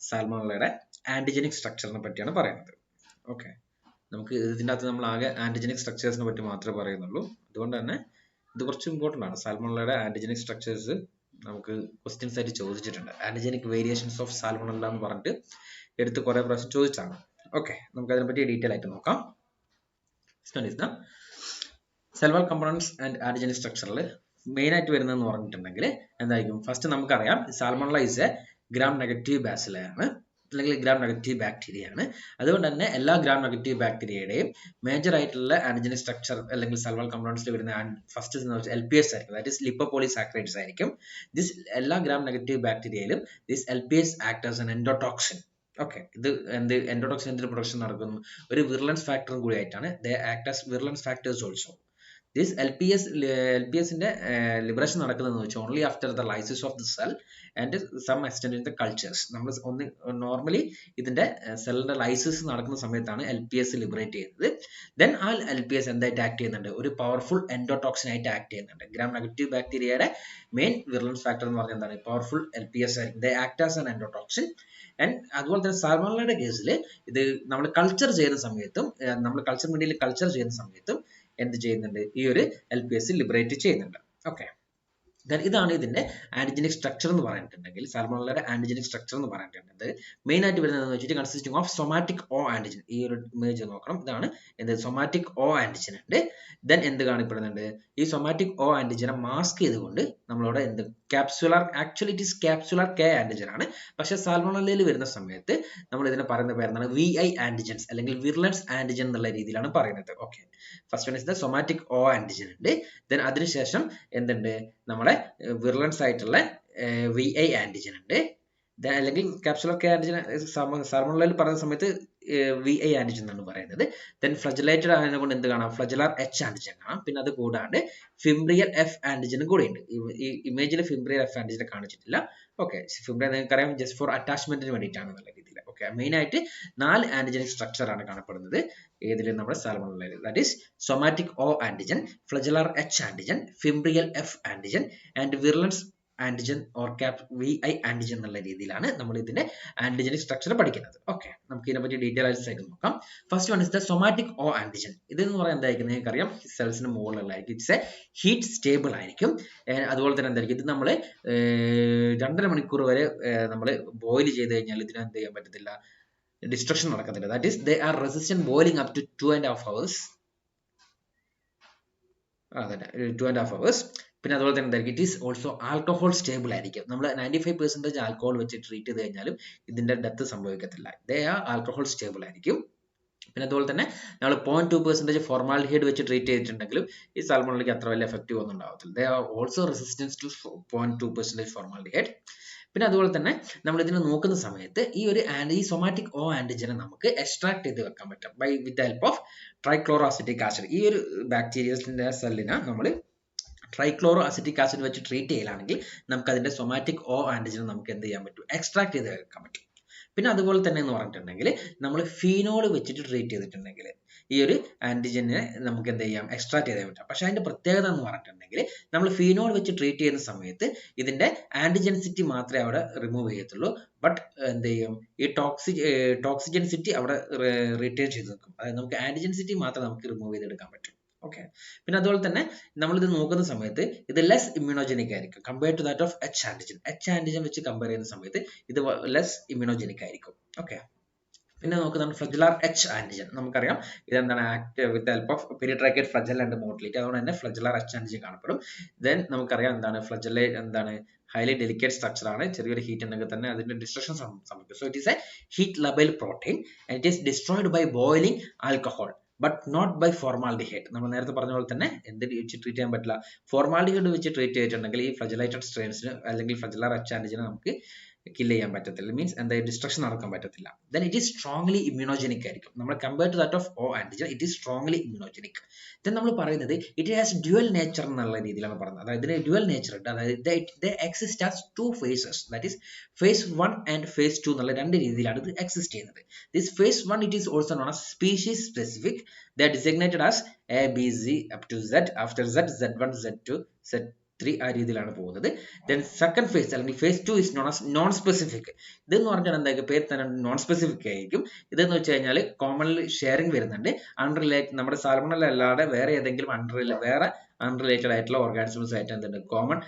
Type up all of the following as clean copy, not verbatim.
സാൽമോണല്ലയുടെ antigenic സ്ട്രക്ചറിനെ പറ്റിയാണ് പറയുന്നത്. Okay, നമുക്ക് ഇതിൻ്റെ അകത്ത് നമ്മൾ ആകെ ആന്റിജനിക് സ്ട്രക്ചേഴ്സിനെ പറ്റി മാത്രമേ പറയുന്നുള്ളൂ. അതുകൊണ്ട് തന്നെ ഇത് കുറച്ച് ഇമ്പോർട്ടൻ്റ് ആണ്. സാൽമോണല്ലയുടെ ആന്റിജനിക് സ്ട്രക്ചേഴ്സ് നമുക്ക് ക്വസ്റ്റ്യൻസ് ആയിട്ട് ചോദിച്ചിട്ടുണ്ട്. ആന്റിജനിക് വേരിയേഷൻസ് ഓഫ് സാൽമോണല്ല എന്ന് പറഞ്ഞിട്ട് എടുത്ത് കുറേ പ്രാവശ്യം ചോദിച്ചാണ്. ഓക്കെ, നമുക്ക് അതിനെപ്പറ്റി ഡീറ്റെയിൽ ആയിട്ട് നോക്കാം. സെൽ കമ്പോണൻസ് ആൻഡ് ആന്റിജനിക് സ്ട്രക്ചറിൽ മെയിൻ ആയിട്ട് വരുന്നതെന്ന് പറഞ്ഞിട്ടുണ്ടെങ്കിൽ എന്തായിരിക്കും? ഫസ്റ്റ് നമുക്കറിയാം salmonella is a gram negative ബാസിലയാണ്, അല്ലെങ്കിൽ ഗ്രാം നെഗറ്റീവ് ബാക്ടീരിയ ആണ്. അതുകൊണ്ട് തന്നെ എല്ലാ ഗ്രാം നെഗറ്റീവ് ബാക്ടീരിയയുടെയും മേജർ ആയിട്ടുള്ള ആന്റിജനിക് സ്ട്രക്ചർ അല്ലെങ്കിൽ സെൽ കമ്പോണൻസിൽ വരുന്ന ഫസ്റ്റ് LPS ആയിരിക്കും, ദാറ്റ് ഇസ് ലിപ്പോപോളിസാക്കറൈഡ്സ് ആയിരിക്കും. ദിസ് എല്ലാ ഗ്രാം നെഗറ്റീവ് ബാക്ടീരിയയിലും this LPS act as an endotoxin. Okay, ഇത് എന്ത് എൻഡോടോക്സിൻ എന്തിന്റെ പ്രൊഡക്ഷൻ നടക്കുന്നു? ഒരു വിർലൻസ് ഫാക്ടറും കൂടി ആയിട്ടാണ്. They act as virulence factors also. This LPSന്റെ ലിബറേഷൻ നടക്കുന്നതെന്ന് വെച്ചാൽ only after the lysis of the cell and some extend in the cultures. നമ്മൾ നോർമലി ഇതിന്റെ സെല്ലിന്റെ ലൈസിസ് നടക്കുന്ന സമയത്താണ് LPS ലിബറേറ്റ് ചെയ്യുന്നത്. ദെൻ ആ LPS എന്തായിട്ട് ആക്ട് ചെയ്യുന്നുണ്ട്? ഒരു പവർഫുൾ എൻഡോടോക്സിൻ ആയിട്ട് ആക്ട് ചെയ്യുന്നുണ്ട്. ഗ്രാം നെഗറ്റീവ് ബാക്ടീരിയയുടെ മെയിൻ വിർലൻസ് ഫാക്ടർ എന്ന് പറഞ്ഞാൽ എന്താണ്? പവർഫുൾ LPS ആയിരിക്കും. They act as an endotoxin. And അതുപോലെ തന്നെ സാൽമോണല്ലയുടെ കേസിൽ ഇത് നമ്മൾ കൾച്ചർ ചെയ്യുന്ന സമയത്തും നമ്മൾ കൾച്ചർ മീഡിയയിൽ കൾച്ചർ ചെയ്യുന്ന സമയത്തും എന്ത് ചെയ്യുന്നുണ്ട്? ഈ ഒരു LPS ലിബറേറ്റ് ചെയ്യുന്നുണ്ട്. ഓക്കെ, ഇതാണ് ഇതിന്റെ ആന്റിജനിക് സ്ട്രക്ചർ എന്ന് പറഞ്ഞിട്ടുണ്ടെങ്കിൽ സാൽമോണല്ലയുടെ ആന്റിജനിക് സ്ട്രക്ചർ എന്ന് പറഞ്ഞിട്ടുണ്ടെങ്കിൽ മെയിൻ ആയിട്ട് വരുന്നത് വെച്ചിട്ട് consisting of somatic O antigen. ഈ ഒരു ഇമേജ് നോക്കണം. ഇതാണ് എന്ത്? സൊമാറ്റിക് ഓ ആന്റിജൻ ഉണ്ട്. ദെൻ എന്ത് കാണപ്പെടുന്നുണ്ട്? ഈ സൊമാറ്റിക് ഓ ആന്റിജനെ മാസ്ക് ചെയ്തുകൊണ്ട് നമ്മളോട് എന്ത് capsular, actually it is capsular K antigen ആണ്. പക്ഷേ സാൽമോണല്ലയിൽ വരുന്ന സമയത്ത് നമ്മൾ ഇതിനെ പറയുന്ന പേരെന്താണ്? VI ആന്റിജൻസ് അല്ലെങ്കിൽ വിർലൻസ് ആന്റിജൻ എന്നുള്ള രീതിയിലാണ് പറയുന്നത്. Okay, first one is the somatic O antigen ഉണ്ട്. ദെൻ അതിനുശേഷം എന്തുണ്ട്? നമ്മുടെ വിർലൻസ് ആയിട്ടുള്ള VI ആന്റിജൻ ഉണ്ട്. അല്ലെങ്കിൽ ക്യാപ്സുലർ K ആന്റിജൻ സാൽമോണല്ലയിൽ പറയുന്ന സമയത്ത് VI ആന്റിജൻ എന്നാണ് പറയുന്നത്. ദെൻ ഫ്ലജലേറ്റഡ് ആയതുകൊണ്ട് എന്ത് കാണാം? ഫ്ലജലാർ H ആന്റിജൻ കാണാം. പിന്നെ അത് കൂടാണ്ട് ഫിംബ്രിയൽ F ആന്റിജനും കൂടെ ഉണ്ട്. ഈ ഇമേജിൽ ഫിംബ്രിയൽ F ആന്റിജനെ കാണിച്ചിട്ടില്ല. ഓക്കെ, ഫിംബ്രിയൽ നിങ്ങൾക്കറിയാം ജസ്റ്റ് ഫോർ അറ്റാച്ച്മെന്റിന് വേണ്ടിയിട്ടാണ് എന്നുള്ള രീതിയിൽ. ഓക്കെ, മെയിൻ ആയിട്ട് 4 ആന്റിജനിക് സ്ട്രക്ചർ ആണ് കാണപ്പെടുന്നത് ഏതിൽ? നമ്മുടെ സാൽമോണല്ലയിൽ. That is somatic O antigen, flagellar H antigen, fimbrial F antigen and virulence antigen or VI antigen എന്നുള്ള രീതിയിലാണ് നമ്മൾ ഇതിന്റെ ആന്റിജനിക് സ്ട്രക്ചർ പഠിക്കുന്നത്. ഓക്കെ, നമുക്ക് ഇതിനെപ്പറ്റി ഡീറ്റെയിൽസ് ആയിട്ട് നോക്കാം. First one is the somatic O antigen. ഇതെന്ന് പറയാൻ എന്തായിരിക്കും? നിങ്ങൾക്കറിയാം സെൽസിന് മുകളിലായിരിക്കും. ഇറ്റ്സ് എ ഹീറ്റ് സ്റ്റേബിൾ ആയിരിക്കും. അതുപോലെ തന്നെ എന്തായിരിക്കും? ഇത് നമ്മൾ 2.5 മണിക്കൂർ വരെ നമ്മൾ ബോയിൽ ചെയ്ത് കഴിഞ്ഞാൽ ഇതിന് എന്ത് ചെയ്യാൻ പറ്റത്തില്ല? ഡിസ്ട്രക്ഷൻ നടക്കത്തില്ല. That is they are resistant boiling up to 2.5 hours. അതെ, 2.5 hours. പിന്നെ അതുപോലെ തന്നെ എന്തായിരിക്കും? It is also alcohol stable ആയിരിക്കും. നമ്മൾ 95% ആൽക്കഹോൾ വെച്ച് ട്രീറ്റ് ചെയ്ത് കഴിഞ്ഞാലും ഇതിന്റെ ഡെത്ത് സംഭവിക്കത്തില്ല. ദേ ആർ ആൽക്കഹോൾ സ്റ്റേബിൾ ആയിരിക്കും. പിന്നെ അതുപോലെ തന്നെ നമ്മൾ 0.2% ഫോർമാൽഡിഹൈഡ് വെച്ച് ട്രീറ്റ് ചെയ്തിട്ടുണ്ടെങ്കിലും ഈ സാൽമോണല്ലയ്ക്ക് അത്ര വലിയ എഫക്റ്റീവ് ഒന്നും ഉണ്ടാവത്തില്ല. They are also resistance to 0.2% formaldehyde. പിന്നെ അതുപോലെ തന്നെ നമ്മൾ ഇതിനെ നോക്കുന്ന സമയത്ത് ഈ സൊമാറ്റിക് O ആന്റിജനെ നമുക്ക് എക്സ്ട്രാക്ട് ചെയ്ത് വെക്കാൻ പറ്റും with the help of trichloro acetic acid. ഈ ഒരു ബാക്ടീരിയസിന്റെ സെല്ലിനെ നമ്മൾ ട്രൈക്ലോറോ അസിറ്റിക് ആസിഡ് വെച്ച് ട്രീറ്റ് ചെയ്യലാണെങ്കിൽ നമുക്ക് അതിന്റെ സൊമാറ്റിക് O ആന്റിജൻ നമുക്ക് എന്ത് ചെയ്യാൻ പറ്റും? എക്സ്ട്രാക്ട് ചെയ്ത് വെക്കാൻ പറ്റും. പിന്നെ അതുപോലെ തന്നെ എന്ന് പറഞ്ഞിട്ടുണ്ടെങ്കിൽ നമ്മൾ ഫീനോൾ വെച്ചിട്ട് ട്രീറ്റ് ചെയ്തിട്ടുണ്ടെങ്കിൽ ഈ ഒരു ആന്റിജനെ നമുക്ക് എന്ത് ചെയ്യാം? എക്സ്ട്രാക്ട് ചെയ്തേ പറ്റാം. പക്ഷെ അതിന്റെ പ്രത്യേകത എന്ന് പറഞ്ഞിട്ടുണ്ടെങ്കിൽ നമ്മൾ ഫീനോൾ വെച്ച് ട്രീറ്റ് ചെയ്യുന്ന സമയത്ത് ഇതിന്റെ ആന്റിജൻസിറ്റി മാത്രമേ അവിടെ റിമൂവ് ചെയ്യത്തുള്ളൂ. ബട്ട് എന്ത് ചെയ്യും? ഈ ടോക്സിജൻസിറ്റി അവിടെ റിട്ടേൺ ചെയ്ത് നിൽക്കും. അതായത് നമുക്ക് ആന്റിജൻസിറ്റി മാത്രമേ നമുക്ക് റിമൂവ് ചെയ്തെടുക്കാൻ പറ്റും. ഓക്കെ, പിന്നെ അതുപോലെ തന്നെ നമ്മളിത് നോക്കുന്ന സമയത്ത് ഇത് ലെസ് ഇമ്മ്യൂണോജനിക് ആയിരിക്കും compare to that of H antigen. H antigen വെച്ച് കമ്പയർ ചെയ്യുന്ന സമയത്ത് ഇത് ലെസ് ഇമ്മ്യൂണോജനിക് ആയിരിക്കും. ഓക്കെ, പിന്നെ നോക്കുന്നതാണ് ഫ്ലജലാർ H ആന്റിജൻ. നമുക്കറിയാം ഇതെന്താണ്? Act with help of peritrichial flagella and motility. അതുകൊണ്ട് തന്നെ ഫ്ലജലാർ H ആന്റിജൻ കാണപ്പെടും. ദെൻ നമുക്കറിയാം എന്താണ് ഫ്ലജലെ എന്താണ്? ഹൈലി ഡെലിക്കേറ്റ് സ്ട്രക്ചർ ആണ്. ചെറിയൊരു ഹീറ്റ് ഉണ്ടെങ്കിൽ തന്നെ അതിന്റെ ഡിസ്ട്രക്ഷൻ സംഭവിക്കും. So it is a heat labile protein and it is destroyed by boiling alcohol but not by formaldehyde. നമ്മൾ നേരത്തെ പറഞ്ഞ പോലെ തന്നെ എന്ത് വെച്ച് ട്രീറ്റ് ചെയ്യാൻ പറ്റില്ല? ഫോർമാൽഡിഹൈഡ് വെച്ച് ട്രീറ്റ് ചെയ്തിട്ടുണ്ടെങ്കിൽ ഈ ഫ്ലജലൈറ്റഡ് സ്ട്രെയിൻസിന് അല്ലെങ്കിൽ ഫ്ലജലാർ H ആന്റിജനെ നമുക്ക് കില്ല് ചെയ്യാൻ പറ്റത്തില്ല. മീൻസ് എന്താ? ഡിസ്ട്രക്ഷൻ നടക്കാൻ പറ്റത്തില്ല. Then it is strongly immunogenic ആയിരിക്കും. നമ്മൾ compare to that of O antigen it is strongly immunogenic. Then നമ്മൾ പറയുന്നത് ഇറ്റ് ഹാസ് ഡ്യുവൽ നേച്ചർ എന്നുള്ള രീതിയിലാണ് പറയുന്നത്. അതായത് ഇതിന് ഡ്യുവൽ നേച്ചർ ഉണ്ട്. അതായത് ദേ exist as 2 phases. That is phase 1 and phase 2 എന്നുള്ള 2 രീതിയിലാണ് ഇത് എക്സിസ്റ്റ് ചെയ്യുന്നത്. This phase 1 it is also known as species specific. They are designated as A, B, Z up to Z. After Z, Z1, Z2, Z 3 ആ രീതിയിലാണ് പോകുന്നത്. Then second phase അല്ലെങ്കിൽ phase 2 is known as non specific. ഇതെന്ന് പറഞ്ഞാൽ എന്തായിരിക്കും, പേര് തന്നെ non specific ആയിരിക്കും. ഇതെന്ന് വെച്ച് കഴിഞ്ഞാൽ കോമൺലി ഷെയറിംഗ് വരുന്നുണ്ട്. അൺറിലേറ്റഡ് നമ്മുടെ സാൽമണല്ല അല്ലാതെ വേറെ ഏതെങ്കിലും അൺറിലേറ്റഡ് ആയിട്ടുള്ള ഓർഗാനിസംസ് ആയിട്ട് എന്തുണ്ട്, കോമൺ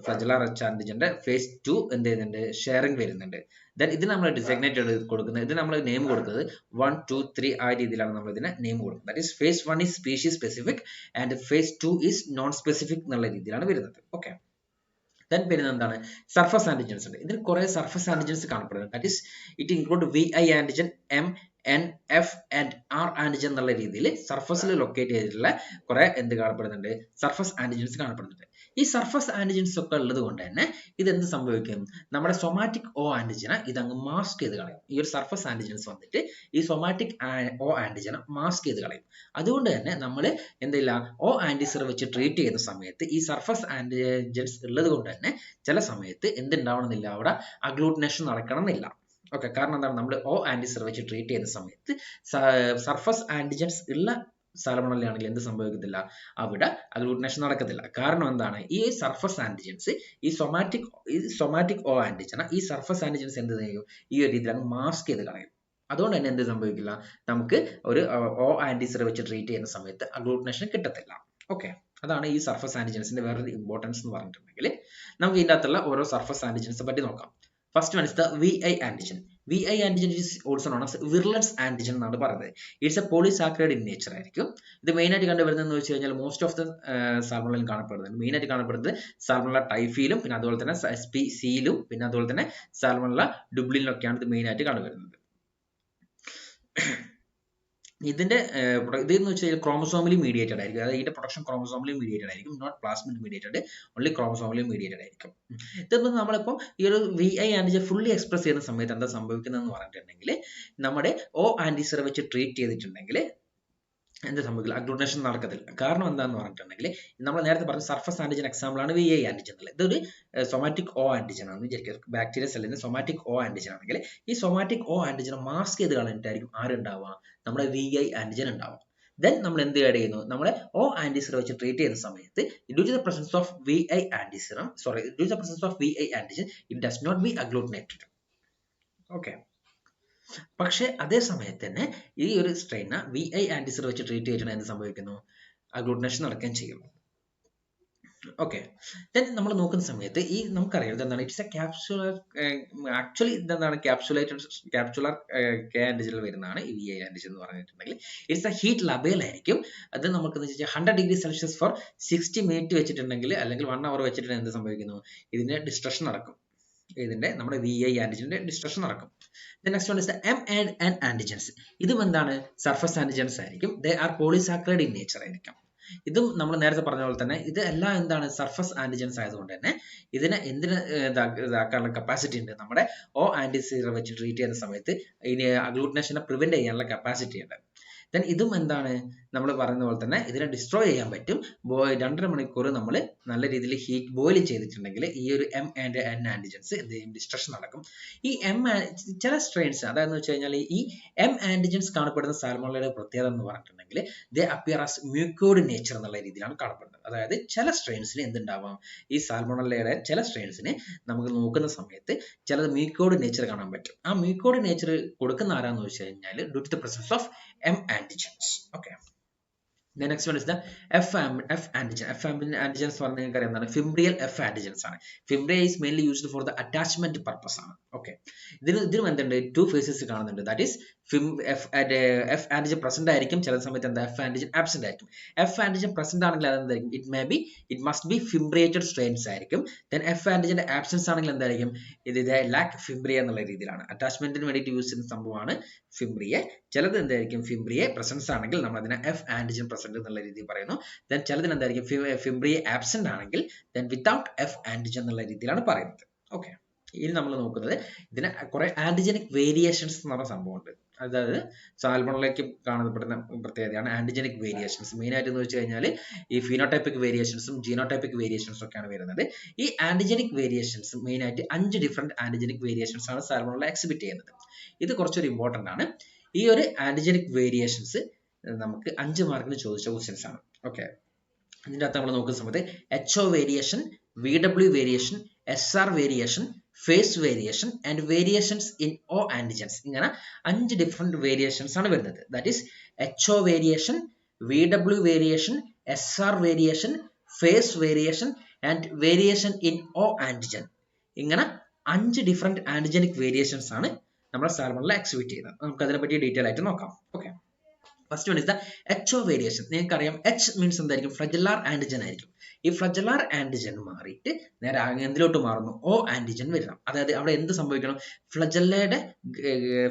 ഫ്ലജലാർ റിച്ച് ആന്റിജന്റെ phase 2 എന്ത് ചെയ്യുന്നുണ്ട്, ഷെയറിംഗ് വരുന്നുണ്ട്. ദെൻ ഇത് നമ്മൾ ഡിസൈഗ്നേറ്റ് കൊടുക്കുന്നത്, ഇത് നമ്മൾ നെയിം കൊടുക്കുന്നത് 1, 2, 3 ആ രീതിയിലാണ് നമ്മൾ ഇതിനെ നെയിം കൊടുക്കുന്നത്. That is phase 1 is species specific and phase 2 is non specific എന്നുള്ള രീതിയിലാണ് വരുന്നത്. ഓക്കെ. ദെൻ വരുന്നത് എന്താണ്, സർഫസ് ആന്റിജൻസ് ഉണ്ട്. ഇതിൽ കുറെ സർഫസ് ആന്റിജൻസ് കാണപ്പെടുന്നത്. That is it include VI antigen, M, N, F and R antigen എന്നുള്ള രീതിയിൽ സർഫസിൽ ലൊക്കേറ്റ് ചെയ്തിട്ടുള്ള കുറെ എന്ത് കാണപ്പെടുന്നുണ്ട്, സർഫസ് ആന്റിജൻസ് കാണപ്പെടുന്നുണ്ട്. ഈ സർഫസ് ആന്റിജൻസ് ഒക്കെ ഉള്ളത് കൊണ്ട് തന്നെ ഇത് എന്ത് സംഭവിക്കും, നമ്മുടെ സൊമാറ്റിക് O ആന്റിജനെ ഇതങ്ങ് മാസ്ക് ചെയ്ത് കളയും. ഈ ഒരു സർഫസ് ആന്റിജൻസ് വന്നിട്ട് ഈ സൊമാറ്റിക് O ആന്റിജനെ മാസ്ക് ചെയ്ത് കളയും. അതുകൊണ്ട് തന്നെ നമ്മൾ എന്തില്ല, O ആന്റിസിർ വെച്ച് ട്രീറ്റ് ചെയ്യുന്ന സമയത്ത് ഈ സർഫസ് ആന്റിജൻസ് ഉള്ളത് കൊണ്ട് തന്നെ ചില സമയത്ത് എന്തുണ്ടാവണമെന്നില്ല, അവിടെ അഗ്ലൂട്ടിനേഷൻ നടക്കണം എന്നില്ല. ഓക്കെ. കാരണം എന്താണ്, നമ്മൾ O ആന്റിസിർ വെച്ച് ട്രീറ്റ് ചെയ്യുന്ന സമയത്ത് സർഫസ് ആന്റിജൻസ് ഉള്ള സാൽമണല്ല ആണെങ്കിൽ എന്ത് സംഭവിക്കത്തില്ല, അവിടെ അഗ്ലൂട്ടിനേഷൻ നടക്കത്തില്ല. കാരണം എന്താണ്, ഈ സർഫസ് ആന്റിജൻസ് ഈ സൊമാറ്റിക് O ആന്റിജന ഈ സർഫസ് ആന്റിജൻസ് എന്ത് ചെയ്യും, ഈ ഒരു രീതിയിലാണ് മാസ്ക് ചെയ്ത് കളയും. അതുകൊണ്ട് തന്നെ എന്ത് സംഭവിക്കില്ല, നമുക്ക് ഒരു O ആന്റിസിർ വെച്ച് ട്രീറ്റ് ചെയ്യുന്ന സമയത്ത് അഗ്ലൂട്ടിനേഷൻ കിട്ടത്തില്ല. ഓക്കെ. അതാണ് ഈ സർഫസ് ആന്റിജൻസിന്റെ വേറൊരു ഇമ്പോർട്ടൻസ് എന്ന് പറഞ്ഞിട്ടുണ്ടെങ്കിൽ. നമുക്ക് ഇതിൻ്റെ അകത്തുള്ള ഓരോ സർഫസ് ആന്റിജൻസിനെ പറ്റി നോക്കാം. First one is the VI antigen. VI antigen is also known as virulence antigen എന്നാണ് പറയുന്നത്. It's A polysaccharide in nature ആയിരിക്കും. ഇത് മെയിൻ ആയിട്ട് കണ്ടുവരുന്നതെന്ന് വെച്ച് കഴിഞ്ഞാൽ മോസ്റ്റ് ഓഫ് ദ സാൽമണലയിൽ കാണപ്പെടുന്നത്, മെയിൻ ആയിട്ട് കാണപ്പെടുന്നത് സാൽമണല ടൈഫിയിലും പിന്നെ അതുപോലെ തന്നെ സിയിലും പിന്നെ അതുപോലെ തന്നെ സാൽമണല ഡുബ്ലിനിലൊക്കെയാണ് ഇത് മെയിൻ ആയിട്ട് കണ്ടുവരുന്നത്. ഇതിന്റെ ഇതെന്ന് വെച്ചാൽ ക്രോമസോമലി മീഡിയേറ്റഡ് ആയിരിക്കും. അതായത് ഇതിന്റെ പ്രൊഡക്ഷൻ ക്രോമസോമലി മീഡിയേറ്റഡ് ആയിരിക്കും, not plasmid mediated, only chromosomally mediated ആയിരിക്കും. ഇതിപ്പോൾ നമ്മളിപ്പോൾ ഈ ഒരു VI ആന്റിജൻ ഫുള്ളി എക്സ്പ്രസ് ചെയ്യുന്ന സമയത്ത് എന്താ സംഭവിക്കുന്നതെന്ന് പറഞ്ഞിട്ടുണ്ടെങ്കിൽ, നമ്മുടെ O ആന്റിസിർ വെച്ച് ട്രീറ്റ് ചെയ്തിട്ടുണ്ടെങ്കിൽ എന്ത് സംഭവിക്കില്ല, അഗ്ലൂട്ടിനേഷൻ നടക്കത്തില്ല. കാരണം എന്താണെന്ന് പറഞ്ഞിട്ടുണ്ടെങ്കിൽ നമ്മൾ നേരത്തെ പറഞ്ഞ സർഫസ് ആന്റിജൻ എക്സാമ്പിൾ ആണ് VI ആന്റിജൻ എന്നുള്ളത്. ഇതൊരു സൊമാറ്റിക് O ആന്റിജൻ ആണെന്ന് വിചാരിക്കുക. ബാക്ടീരിയ സെല്ലിന് സൊമാറ്റിക് O ആന്റിജൻ ആണെങ്കിൽ ഈ സൊമാറ്റിക് O ആന്റിജനെ മാസ്ക് ചെയ്ത് കളഞ്ഞിട്ടായിരിക്കും ആരുണ്ടാവുക, നമ്മുടെ VI ആന്റിജൻ ഉണ്ടാവുക. ദെൻ നമ്മൾ എന്ത് ആഡ് ചെയ്യുന്നു, നമ്മുടെ O ആന്റിസിർ വെച്ച് ട്രീറ്റ് ചെയ്യുന്ന സമയത്ത് due to the presence of VI antigen it does not be agglutinated. Okay. പക്ഷെ അതേ സമയത്ത് തന്നെ ഈ ഒരു സ്ട്രെയിനെ VI ആന്റിസിർ വെച്ച് ട്രീറ്റ് ചെയ്തിട്ടുണ്ടെങ്കിൽ എന്ത് സംഭവിക്കുന്നു, അഗ്ലൂട്ടിനേഷൻ നടക്കുകയും ചെയ്യും. ഓക്കെ. ദെൻ നമ്മൾ നോക്കുന്ന സമയത്ത് ഈ നമുക്കറിയാം ഇതെന്താണ്, ഇറ്റ്സ് എ ക്യാപ്സുലർ, ആക്ച്വലി ഇതെന്താണ് ക്യാപ്സുലർ K ആന്റിജനിൽ വരുന്നതാണ് ഈ VI ആന്റിജൻ എന്ന് പറഞ്ഞിട്ടുണ്ടെങ്കിൽ. ഇറ്റ്സ് എ ഹീറ്റ് ലബേൽ ആയിരിക്കും. അത് നമുക്ക് 100 ഡിഗ്രി സെൽഷ്യസ് ഫോർ 60 മിനിറ്റ് വെച്ചിട്ടുണ്ടെങ്കിൽ അല്ലെങ്കിൽ 1 അവർ വെച്ചിട്ടുണ്ടെങ്കിൽ എന്ത് സംഭവിക്കുന്നു, ഇതിന്റെ ഡിസ്ട്രക്ഷൻ നടക്കും. ഇതിന്റെ നമ്മുടെ VI ആന്റിജന്റെ ഡിസ്ട്രക്ഷൻ നടക്കും. The next one is the M and N antigens. ഇതും എന്താണ്, സർഫസ് ആന്റിജൻസ് ആയിരിക്കും. They are polysaccharide in nature ആയിരിക്കും. ഇതും നമ്മൾ നേരത്തെ പറഞ്ഞ പോലെ തന്നെ ഇത് എല്ലാം എന്താണ്, സർഫസ് ആന്റിജൻസ് ആയതുകൊണ്ട് തന്നെ ഇതിനെ എന്തിന് ഇതാക്കാനുള്ള കപ്പാസിറ്റി ഉണ്ട്, നമ്മുടെ O ആന്റിസിർ വെച്ച് ട്രീറ്റ് ചെയ്യുന്ന സമയത്ത് ഇനി അഗ്ലൂട്ടിനേഷനെ പ്രിവെന്റ് ചെയ്യാനുള്ള കപ്പാസിറ്റി ഉണ്ട്. ദെൻ ഇതും എന്താണ്, നമ്മൾ പറയുന്ന പോലെ തന്നെ ഇതിനെ ഡിസ്ട്രോയ് ചെയ്യാൻ പറ്റും. 2.5 മണിക്കൂർ നമ്മൾ നല്ല രീതിയിൽ ഹീറ്റ് ബോയിൽ ചെയ്തിട്ടുണ്ടെങ്കിൽ ഈ ഒരു M and N ആന്റിജൻസ് എന്ത് ചെയ്യും, ഡിസ്ട്രക്ഷൻ നടക്കും. ഈ ചില സ്ട്രെയിൻസ് അതായത് വെച്ച് കഴിഞ്ഞാൽ ഈ M ആന്റിജൻസ് കാണപ്പെടുന്ന സാൽമണലയുടെ പ്രത്യേകത എന്ന് പറഞ്ഞിട്ടുണ്ടെങ്കിൽ ദേ അപ്പിയർ ആസ് മ്യൂക്കോയ്ഡ് നേച്ചർ എന്നുള്ള രീതിയിലാണ് കാണപ്പെടുന്നത്. അതായത് ചില സ്ട്രെയിൻസിന് എന്തുണ്ടാവാം, ഈ സാൽമണലയുടെ ചില സ്ട്രെയിൻസിന് നമുക്ക് നോക്കുന്ന സമയത്ത് ചിലത് മ്യൂക്കോയ്ഡ് നേച്ചർ കാണാൻ പറ്റും. ആ മ്യൂക്കോയ്ഡ് നേച്ചർ കൊടുക്കുന്ന ആരാന്ന് വെച്ച് കഴിഞ്ഞാൽ due to the presence of M antigens. Okay. The next one is the F antigen. F antigens പറഞ്ഞാൽ നിങ്ങൾക്ക് അറിയാം എന്താണ്, ഫിംബ്രിയൽ F antigens ആണ്. Fimbria is mainly used for the attachment purpose ആണ്. ഓക്കെ. ഇതിനും എന്തുണ്ട്, 2 phases കാണുന്നുണ്ട്. That is F antigen present ആയിരിക്കും, ചില സമയത്ത് എന്താ F antigen ആബ്സെന്റ് ആയിരിക്കും. F antigen പ്രസന്റ് ആണെങ്കിൽ അതെന്തായിരിക്കും, ഇറ്റ് മസ്റ്റ് ബി ഫിംബ്രിയേറ്റഡ് സ്ട്രെയിൻസ് ആയിരിക്കും. ദെൻ F antigen ആബ്സെൻസ് ആണെങ്കിൽ എന്തായിരിക്കും, ഇത് ലാക്ക് ഫിംബ്രിയ എന്നുള്ള രീതിയിലാണ്. അറ്റാച്ച്മെന്റിന് വേണ്ടിയിട്ട് യൂസ് ചെയ്യുന്ന സംഭവമാണ് ഫിംബ്രിയ. ചിലത് എന്തായിരിക്കും, ഫിംബ്രിയ പ്രസൻസ് ആണെങ്കിൽ നമ്മൾ അതിനെ F antigen പ്രസന്റ് എന്നുള്ള രീതിയിൽ പറയുന്നു. ദെൻ ചിലതിന് എന്തായിരിക്കും, ഫിംബ്രിയ ആബ്സെന്റ് ആണെങ്കിൽ ദെൻ വിത്തൗട്ട് F antigen എന്നുള്ള രീതിയിലാണ് പറയുന്നത്. ഓക്കെ. ഇനി നമ്മൾ നോക്കുന്നത് ഇതിന് കുറെ ആന്റിജനിക് വേരിയേഷൻസ് എന്ന് പറഞ്ഞ സംഭവമുണ്ട്. അതായത് സാൽമണലയ്ക്ക് കാണപ്പെടുന്ന പ്രത്യേകതയാണ് ആന്റിജനിക് വേരിയേഷൻസ്. മെയിൻ ആയിട്ട് എന്ന് വെച്ച് കഴിഞ്ഞാൽ ഈ ഫിനോടൈപ്പിക് വേരിയേഷൻസും ജീനോടൈപ്പിക് വേരിയേഷൻസും ഒക്കെയാണ് വരുന്നത്. ഈ ആന്റിജനിക് വേരിയേഷൻസ് മെയിൻ ആയിട്ട് 5 ഡിഫറെന്റ് ആന്റിജനിക് വേരിയേഷൻസ് ആണ് സാൽമണല എക്സിബിറ്റ് ചെയ്യുന്നത്. ഇത് കുറച്ചൊരു ഇമ്പോർട്ടന്റ് ആണ്. ഈ ഒരു ആന്റിജനിക് വേരിയേഷൻസ് നമുക്ക് 5 മാർക്കിന് ചോദിച്ച ക്വസ്റ്റ്യൻസ് ആണ്. ഓക്കെ. ഇതിൻ്റെ അകത്ത് നമ്മൾ നോക്കുന്ന സമയത്ത് HO variation, VW variation, SR variation, phase variation and variations in O antigens. ഇങ്ങനെ 5 different variations ആണ് വരുന്നത്. That is HO variation, VW variation, SR variation, phase variation and variation in O antigen. ഇങ്ങനെ 5 different antigenic variations ആണ് നമ്മുടെ സാൽമണല്ല exhibit ചെയ്യുന്നത്. നമുക്ക് അതിനെപ്പറ്റി detail ആയിട്ട് നോക്കാം. Okay, first one is the HO variation. നിങ്ങൾക്കറിയാം H മീൻസ് എന്തായിരിക്കും? ഫ്ലജല്ലാർ ആന്റിജൻ ആയിരിക്കും. ഈ ഫ്ലജല്ലാർ ആന്റിജൻ മാറിയിട്ട് നേരെ എന്തിലോട്ട് മാറുന്നു? O ആന്റിജൻ വരണം. അതായത് അവിടെ എന്ത് സംഭവിക്കണം?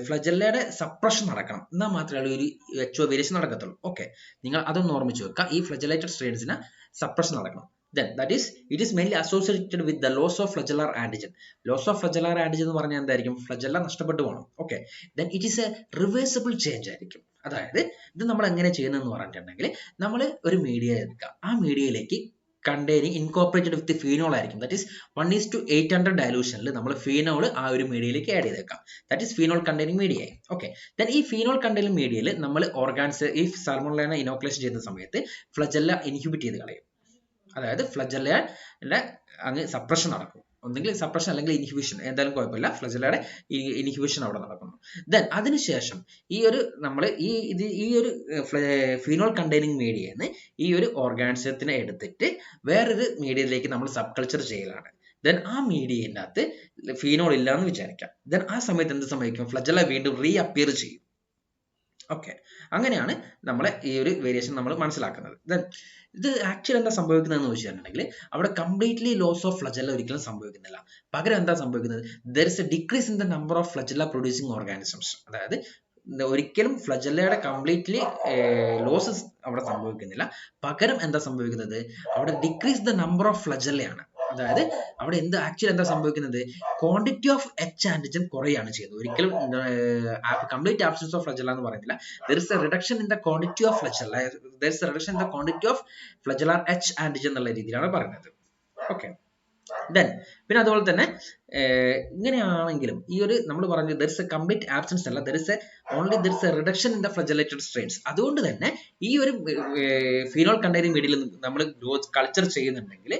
ഫ്ലജല്ലയുടെ സപ്രഷൻ നടക്കണം, എന്നാൽ മാത്രമേ ഒരു HO വേരിയേഷൻ നടക്കത്തുള്ളൂ. ഓക്കെ, നിങ്ങൾ അതൊന്ന് ഓർമ്മിച്ച് വെക്കുക. ഈ ഫ്ലജലേറ്റഡ് സ്ട്രെയിൻസിന് സപ്രഷൻ നടക്കണം. Then that is, it is mainly associated with the loss of flagellar antigen. Loss of flagellar antigen എന്ന് പറഞ്ഞാൽ എന്തായിരിക്കും? ഫ്ലജല്ല നഷ്ടപ്പെട്ടു പോകണം. Okay, then it is a reversible change ആയിരിക്കും. അതായത് ഇത് നമ്മൾ എങ്ങനെ ചെയ്യുന്നതെന്ന് പറഞ്ഞിട്ടുണ്ടെങ്കിൽ, നമ്മൾ ഒരു മീഡിയ എടുക്കുക, ആ മീഡിയയിലേക്ക് കണ്ടെയ്നിങ് ഇൻകോർപ്പറേറ്റഡ് വിത്ത് ഫീനോൾ ആയിരിക്കും. ദാറ്റ് ഈസ് 1:800 ഡയലൂഷനിൽ നമ്മൾ ഫീനോൾ ആ ഒരു മീഡിയയിലേക്ക് ആഡ് ചെയ്തേക്കാം. That is phenol containing media. Okay, then ഈ ഫീനോൾ കണ്ടെയ്നിങ് മീഡിയയിൽ നമ്മൾ ഓർഗാൻസ് ഈ സാൽമോണല്ല ഇനോക്കുലേഷൻ ചെയ്യുന്ന സമയത്ത് ഫ്ലജല്ല ഇൻഹിബിറ്റ് ചെയ്ത് കളയും. അതായത് ഫ്ലജല്ലയുടെ അങ്ങ് സപ്രഷൻ നടക്കും. ഒന്നെങ്കിൽ സപ്രഷൻ അല്ലെങ്കിൽ ഇൻഹിബിഷൻ, എന്തായാലും കുഴപ്പമില്ല, ഫ്ലജല്ലയുടെ ഇൻഹിബിഷൻ അവിടെ നടക്കുന്നു. ദെൻ അതിനുശേഷം ഈ ഒരു നമ്മൾ ഈ ഒരു ഫീനോൾ കണ്ടെയ്നിങ് മീഡിയന്ന് ഈ ഒരു ഓർഗാനിസത്തിനെ എടുത്തിട്ട് വേറൊരു മീഡിയയിലേക്ക് നമ്മൾ സബ് കൾച്ചർ ചെയ്യലാണ്. ദെൻ ആ മീഡിയൻ്റെ അകത്ത് ഫീനോൾ ഇല്ല എന്ന് വിചാരിക്കാം. ദെൻ ആ സമയത്ത് എന്ത് സംഭവിക്കും? ഫ്ലജല്ല വീണ്ടും റീ അപ്പിയർ ചെയ്യും. ഓക്കെ, അങ്ങനെയാണ് നമ്മൾ ഈ ഒരു വേരിയേഷൻ നമ്മൾ മനസ്സിലാക്കുന്നത്. ദെൻ ഇത് ആക്ച്വലി എന്താ സംഭവിക്കുന്നതെന്ന് വെച്ചിട്ടുണ്ടെങ്കിൽ, അവിടെ കംപ്ലീറ്റ്ലി ലോസ് ഓഫ് ഫ്ലജല്ല ഒരിക്കലും സംഭവിക്കുന്നില്ല. പകരം എന്താ സംഭവിക്കുന്നത്? There is A decrease in the number of flagella producing organisms. അതായത് ഒരിക്കലും ഫ്ലജല്ലയുടെ കംപ്ലീറ്റ്ലി ലോസസ് അവിടെ സംഭവിക്കുന്നില്ല. പകരം എന്താ സംഭവിക്കുന്നത്? അവിടെ ഡിക്രീസ് ദ നമ്പർ ഓഫ് ഫ്ലജല്ലയാണ്. അതായത് അവിടെ ആക്ച്വലി എന്താ സംഭവിക്കുന്നത്? ക്വാണ്ടിറ്റി ഓഫ് H ആന്റിജൻ കുറയാണ് ചെയ്യുന്നത്. ഒരിക്കലും കംപ്ലീറ്റ് ആബ്സൻസ് ഓഫ് ഫ്ലജല്ല എന്ന് പറയുന്നില്ല. there is a reduction in the quantity of flagella, there is a reduction in the quantity of flagellar H antigen എന്നുള്ള രീതിയിലാണ് പറയുന്നത്. ഓക്കെ, ദെൻ പിന്നെ അതുപോലെ തന്നെ ഇങ്ങനെയാണെങ്കിലും ഈ ഒരു നമ്മൾ പറഞ്ഞു there is a complete absence അല്ല, there is a reduction in the flagellated strains. അതുകൊണ്ട് തന്നെ ഈ ഒരു ഫീനോൾ കണ്ടെയ്നിങ് മീഡിയയിൽ നമ്മൾ കൾച്ചർ ചെയ്യുന്നുണ്ടെങ്കിൽ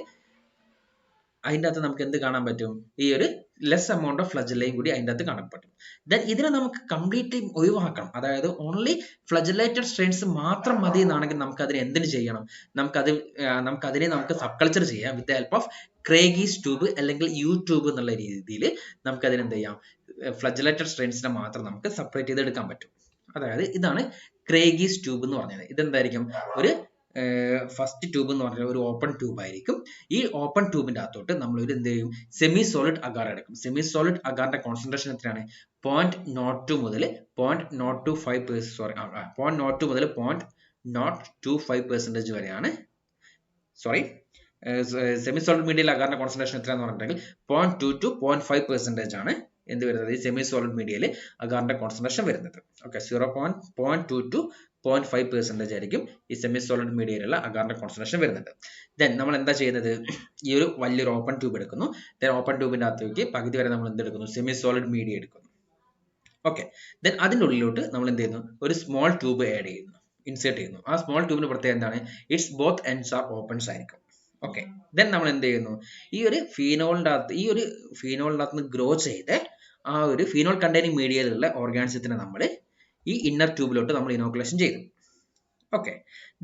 അതിൻ്റെ അകത്ത് നമുക്ക് എന്ത് കാണാൻ പറ്റും? ഈ ഒരു ലെസ് എമൗണ്ട് ഓഫ് ഫ്ലജല്ലയും കൂടി അതിൻ്റെ അകത്ത് കാണാൻ പറ്റും. ദെൻ ഇതിനെ നമുക്ക് കംപ്ലീറ്റ്ലി ഒഴിവാക്കണം. അതായത് ഓൺലി ഫ്ലജലേറ്റഡ് സ്ട്രെയിൻസ് മാത്രം മതി എന്നാണെങ്കിൽ നമുക്ക് അതിനെ എന്തിനു ചെയ്യണം? നമുക്കതിനെ സബ് കൾച്ചർ ചെയ്യാം വിത്ത് ഹെൽപ്പ് ഓഫ് ക്രേഗീസ് ട്യൂബ് അല്ലെങ്കിൽ യു ട്യൂബ് എന്നുള്ള രീതിയിൽ നമുക്കതിനെ എന്ത് ചെയ്യാം? ഫ്ലജലേറ്റഡ് സ്ട്രെയിൻസിനെ മാത്രം നമുക്ക് സെപ്പറേറ്റ് ചെയ്ത് എടുക്കാൻ പറ്റും. അതായത് ഇതാണ് ക്രേഗീസ് ട്യൂബ് എന്ന് പറഞ്ഞത്. ഇതെന്തായിരിക്കും? ഒരു ഫസ്റ്റ് ട്യൂബ് എന്ന് പറഞ്ഞാൽ ഒരു ഓപ്പൺ ട്യൂബ് ആയിരിക്കും. ഈ ഓപ്പൺ ട്യൂബിന്റെ അകത്തോട്ട് നമ്മൾ ഒരു എന്ത് ചെയ്യും? സെമി സോളിഡ് അഗാർ എടുക്കും. സെമി സോളിഡ് അഗാറിന്റെ കോൺസെൻട്രേഷൻ എത്രയാണ്? 0.02 മുതൽ 0.02 മുതൽ 0.025% വരെയാണ്. സോറി, സെമി സോളിഡ് മീഡിയയിൽ അഗാറിന്റെ കോൺസെൻട്രേഷൻ എത്രയാണെന്ന് പറഞ്ഞിട്ടുണ്ടെങ്കിൽ 0.2 to 0.5% ആണ് എന്ത് വരുന്നത്? ഈ സെമി സോളിഡ് മീഡിയയിൽ അഗാറിന്റെ കോൺസെൻട്രേഷൻ വരുന്നത്. ഓക്കെ, 0.2 to 0.5% ആയിരിക്കും ഈ സെമി സോളിഡ് മീഡിയയിലുള്ള അഗാറിന്റെ കോൺസെൻട്രേഷൻ വരുന്നത്. ദെൻ നമ്മൾ എന്താ ചെയ്യുന്നത്? ഈ ഒരു വലിയൊരു ഓപ്പൺ ട്യൂബ് എടുക്കുന്നു. ദെൻ ഓപ്പൺ ട്യൂബിന്റെ അകത്തേക്ക് പകുതി വരെ നമ്മൾ എന്തെടുക്കുന്നു? സെമി സോളിഡ് മീഡിയ എടുക്കുന്നു. ഓക്കെ, ദെൻ അതിൻ്റെ ഉള്ളിലോട്ട് നമ്മൾ എന്ത് ചെയ്യുന്നു? ഒരു സ്മോൾ ട്യൂബ് ആഡ് ചെയ്യുന്നു, ഇൻസേർട്ട് ചെയ്യുന്നു. ആ സ്മോൾ ട്യൂബിന് പ്രത്യേകത എന്താണ്? It's both ends are opens ആയിരിക്കും. ഓക്കെ, ദെൻ നമ്മൾ എന്ത് ചെയ്യുന്നു? ഈ ഒരു ഫീനോളിൻ്റെ അകത്ത് ഗ്രോ ചെയ്ത് ആ ഒരു ഫീനോൾ കണ്ടെയ്നിങ് മീഡിയയിലുള്ള ഓർഗാനിസത്തിനെ നമ്മൾ ഈ ഇന്നർ ട്യൂബിലോട്ട് നമ്മൾ ഇനോക്കുലേഷൻ ചെയ്തു. ഓക്കെ,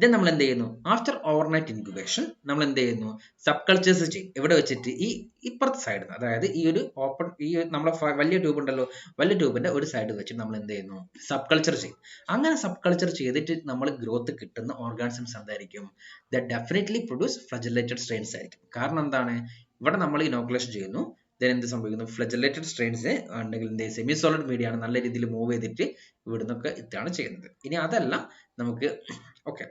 ദെൻ നമ്മൾ എന്ത് ചെയ്യുന്നു? ആഫ്റ്റർ ഓവർനൈറ്റ് ഇൻക്യുബേഷൻ നമ്മൾ എന്ത് ചെയ്യുന്നു? സബ് കൾച്ചേഴ്സ് ചെയ്യും. ഇവിടെ വെച്ചിട്ട് ഈ ഇപ്പുറത്തെ സൈഡിൽ, അതായത് ഈ ഒരു ഓപ്പൺ നമ്മളെ വലിയ ട്യൂബ് ഉണ്ടല്ലോ, വലിയ ട്യൂബിന്റെ ഒരു സൈഡ് വെച്ചിട്ട് നമ്മൾ എന്ത് ചെയ്യുന്നു? സബ് കൾച്ചർ ചെയ്യും. അങ്ങനെ സബ് കൾച്ചർ ചെയ്തിട്ട് നമ്മൾ ഗ്രോത്ത് കിട്ടുന്ന ഓർഗാനിസംസ് എന്തായിരിക്കും? That definitely produce flagellated strains ആയിരിക്കും. കാരണം എന്താണ്? ഇവിടെ നമ്മൾ ഇനോക്കുലേഷൻ ചെയ്യുന്നു. ദെൻ എന്ത് സംഭവിക്കുന്നു? ഫ്ലജലേറ്റഡ് സ്ട്രെയിൻസ് ഉണ്ടെങ്കിൽ എന്ത് സെമി സോളിഡ് മീഡിയ ആണ് നല്ല രീതിയിൽ മൂവ് ചെയ്തിട്ട് ഇവിടുന്നൊക്കെ ഇതാണ് ചെയ്യുന്നത്. ഇനി അതല്ല നമുക്ക് ഓക്കെ,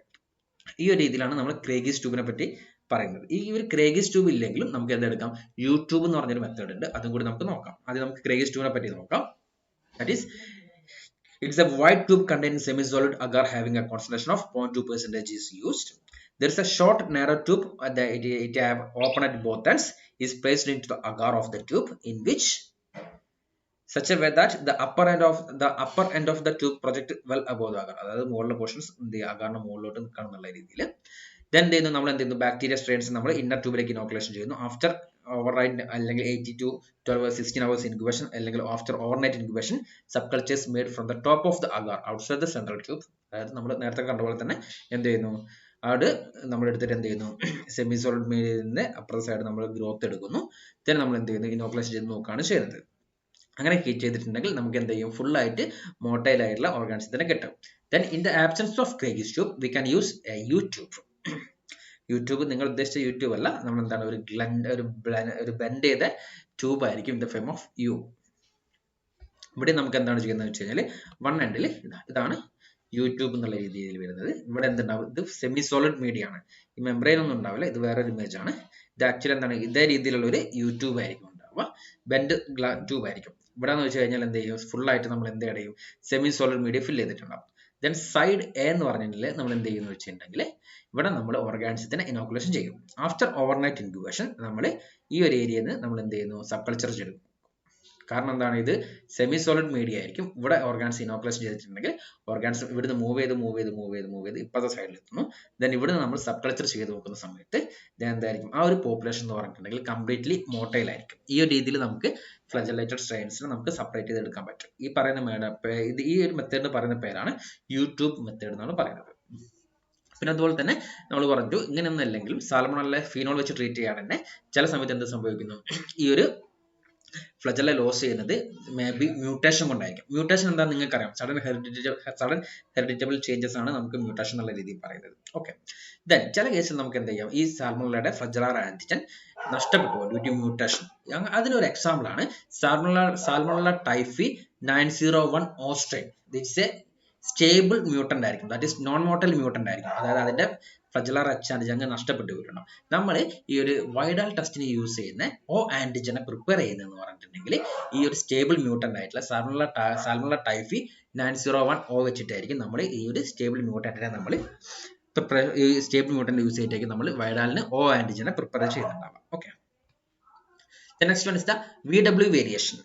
ഈ ഒരു രീതിയിലാണ് നമ്മൾ ക്രേഗീസ് ട്യൂബിനെ പറ്റി പറയുന്നത്. ഈ ഒരു ക്രേഗീസ് ട്യൂബ് ഇല്ലെങ്കിലും നമുക്ക് എന്തെടുക്കാം? യൂട്യൂബ് എന്ന് പറഞ്ഞൊരു മെത്തേഡ് ഉണ്ട്, അതും കൂടി നമുക്ക് നോക്കാം. ആദ്യം നമുക്ക് ക്രേഗീസ് ട്യൂബിനെ പറ്റി നോക്കാം. That is it's a wide tube containing semi-solid agar having a concentration of 0.2% is used. There is a short narrow tube that it have open at both ends is placed into the agar of the tube in which such a way that the upper end of the tube project well above the agar. അതായത് മുകളിലെ portions എന്ത് ചെയ്യുക? അഗാറിന്റെ മുകളിലോട്ട് നിൽക്കണം എന്നുള്ള രീതിയിൽ then എന്ത് ചെയ്യുന്നു, നമ്മൾ എന്ത് ചെയ്യുന്നു, ബാക്ടീരിയ സ്ട്രെയിൻസ് നമ്മൾ ഇന്നർ ട്യൂബിലേക്ക് ഇനോക്കുലേഷൻ ചെയ്യുന്നു. ആഫ്റ്റർ ഓവർനൈറ്റ് അല്ലെങ്കിൽ 8 to 12 16 hours ഇൻക്യുബേഷൻ അല്ലെങ്കിൽ after overnight incubation sub cultures made from the top of the agar outside the central tube. അതായത് നമ്മൾ നേരത്തെ കണ്ട പോലെ തന്നെ എന്ത് ചെയ്യുന്നു, അത് നമ്മൾ എടുത്തിട്ട് എന്ത് ചെയ്യുന്നു, സെമി സോളിഡ് മീഡിയയിൽ നിന്ന് അപ്പുറത്തെ സൈഡ് നമ്മൾ ഗ്രോത്ത് എടുക്കുന്നു. ദെൻ നമ്മൾ എന്ത് ചെയ്യുന്നു, ഇനോക്കുലേഷൻ ചെയ്ത് നോക്കുകയാണ് ചെയ്യുന്നത്. അങ്ങനെ ചെയ്തിട്ടുണ്ടെങ്കിൽ നമുക്ക് എന്ത് ചെയ്യും, ഫുൾ ആയിട്ട് മോട്ടൈൽ ആയിട്ടുള്ള ഓർഗാനിസത്തിനെ കിട്ടും. Then in the absence of Craigie's tube we can use a U tube. U tube നിങ്ങൾ ഉദ്ദേശിച്ച യൂട്യൂബ് അല്ല, നമ്മൾ എന്താണ് ഒരു ബെൻഡ് ചെയ്ത ട്യൂബ് ആയിരിക്കും, ദ ഫേം ഓഫ് യു. ഇവിടെ നമുക്ക് എന്താണ് ചെയ്യുന്നത് വെച്ച് കഴിഞ്ഞാൽ വൺ എൻഡിൽ ഇതാണ് യൂട്യൂബ് എന്നുള്ള രീതിയിൽ വരുന്നത്. ഇവിടെ എന്തുണ്ടാവും, ഇത് സെമി സോളിഡ് മീഡിയ ആണ്, ഈ മെംബ്രെയിൻ ഒന്നും ഉണ്ടാവില്ല, ഇത് വേറൊരു ഇമേജ് ആണ്. ഇത് ആക്ച്വലി എന്താണ്, ഇതേ രീതിയിലുള്ള ഒരു യൂട്യൂബ് ആയിരിക്കും ഉണ്ടാവുക, ബെൻഡ് ട്യൂബ് ആയിരിക്കും. ഇവിടെ എന്ന് വെച്ച് കഴിഞ്ഞാൽ എന്ത് ചെയ്യും, ഫുൾ ആയിട്ട് നമ്മൾ എന്ത് ചെയ്യും, സെമി സോളിഡ് മീഡിയ ഫിൽ ചെയ്തിട്ടുണ്ടാവും. ദെൻ സൈഡ് എ എന്ന് പറഞ്ഞിട്ടുണ്ടെങ്കിൽ നമ്മൾ എന്ത് ചെയ്യുന്നു വെച്ചിട്ടുണ്ടെങ്കിൽ ഇവിടെ നമ്മൾ ഓർഗാനിസത്തിനെ ഇനോക്കുലേഷൻ ചെയ്യും. ആഫ്റ്റർ ഓവർനൈറ്റ് ഇൻക്യുബേഷൻ നമ്മൾ ഈ ഒരു ഏരിയയിൽ നിന്ന് നമ്മൾ എന്ത് ചെയ്യുന്നു, സബ് കൾച്ചർ ചെയ്യും. കാരണം എന്താണ്, ഇത് സെമി സോളിഡ് മീഡിയ ആയിരിക്കും. ഇവിടെ ഓർഗാൻസ് ഇനോക്കുലേഷൻ ചെയ്തിട്ടുണ്ടെങ്കിൽ ഓർഗാൻസ് ഇവിടുന്ന് മൂവ് ചെയ്ത് ഇപ്പോഴത്തെ സൈഡിൽ എത്തുന്നു. ദെൻ ഇവിടുന്ന് നമ്മൾ സബ് കൾച്ചർ ചെയ്ത് നോക്കുന്ന സമയത്ത് എന്തായിരിക്കും, ആ ഒരു പോപ്പുലേഷൻ എന്ന് പറഞ്ഞിട്ടുണ്ടെങ്കിൽ കംപ്ലീറ്റ്ലി മോട്ടൈൽ ആയിരിക്കും. ഈ ഒരു രീതിയിൽ നമുക്ക് ഫ്ലജലേറ്റഡ് സ്ട്രെയിൻസിനെ നമുക്ക് സെപ്പറേറ്റ് ചെയ്ത് എടുക്കാൻ പറ്റും. ഈ പറയുന്ന ഈ ഒരു മെത്തേഡ് പറയുന്ന പേരാണ് യൂട്യൂബ് മെത്തേഡ് എന്നാണ് പറയുന്നത്. പിന്നെ അതുപോലെ തന്നെ നമ്മൾ പറഞ്ഞു, ഇങ്ങനെയൊന്നും അല്ലെങ്കിലും സാൽമണല്ല ഫീനോൾ വെച്ച് ട്രീറ്റ് ചെയ്യാൻ തന്നെ ചില സമയത്ത് എന്ത് സംഭവിക്കുന്നു, ഈ ഒരു ഫ്ലജല്ല ലോസ് ചെയ്യുന്നത് മേ ബി മ്യൂട്ടേഷൻ കൊണ്ടായിരിക്കും. മ്യൂട്ടേഷൻ എന്താ നിങ്ങൾക്കറിയാം, സഡൻ ഹെറിഡിറ്റബിൾ ചേഞ്ചസ് ആണ് നമുക്ക് മ്യൂട്ടേഷൻ എന്നുള്ള രീതിയിൽ പറയുന്നത്. ഓക്കെ, ദെൻ ചില കേസിൽ നമുക്ക് എന്ത് ചെയ്യാം, ഈ സാൽമണല്ലയുടെ ഫ്ലജലാർ ആന്റിജൻ നഷ്ടപ്പെട്ടു ഡ്യൂ ടു മ്യൂട്ടേഷൻ. അതിനൊരു എക്സാമ്പിൾ ആണ് salmonella typhi 901 O strain. It's a stable mutant ആയിരിക്കും, that is non motile mutant ആയിരിക്കും. അതായത് അതിന്റെ ഫ്ലജലാർ ആന്റിജൻ നഷ്ടപ്പെട്ടു പോയിട്ടുണ്ടാവും. നമ്മൾ ഈ ഒരു വൈഡാൽ ടെസ്റ്റിന് യൂസ് ചെയ്യുന്ന ഓ ആന്റിജനെ പ്രിപ്പയർ ചെയ്യുന്നതെന്ന് പറഞ്ഞിട്ടുണ്ടെങ്കിൽ ഈ ഒരു സ്റ്റേബിൾ മ്യൂട്ടന്റ് ആയിട്ടുള്ള സാൽമണല്ല ടൈഫി 901 ഓ വെച്ചിട്ടായിരിക്കും നമ്മൾ ഈ ഒരു സ്റ്റേബിൾ മ്യൂട്ടന്റിനെ നമ്മൾ ഈ സ്റ്റേബിൾ മ്യൂട്ടന്റ് യൂസ് ചെയ്തിട്ടായിരിക്കും നമ്മൾ വൈഡാലിന് ഓ ആന്റിജനെ പ്രിപ്പയർ ചെയ്യുന്നുണ്ടാവാം. Okay, next one is the VW variation.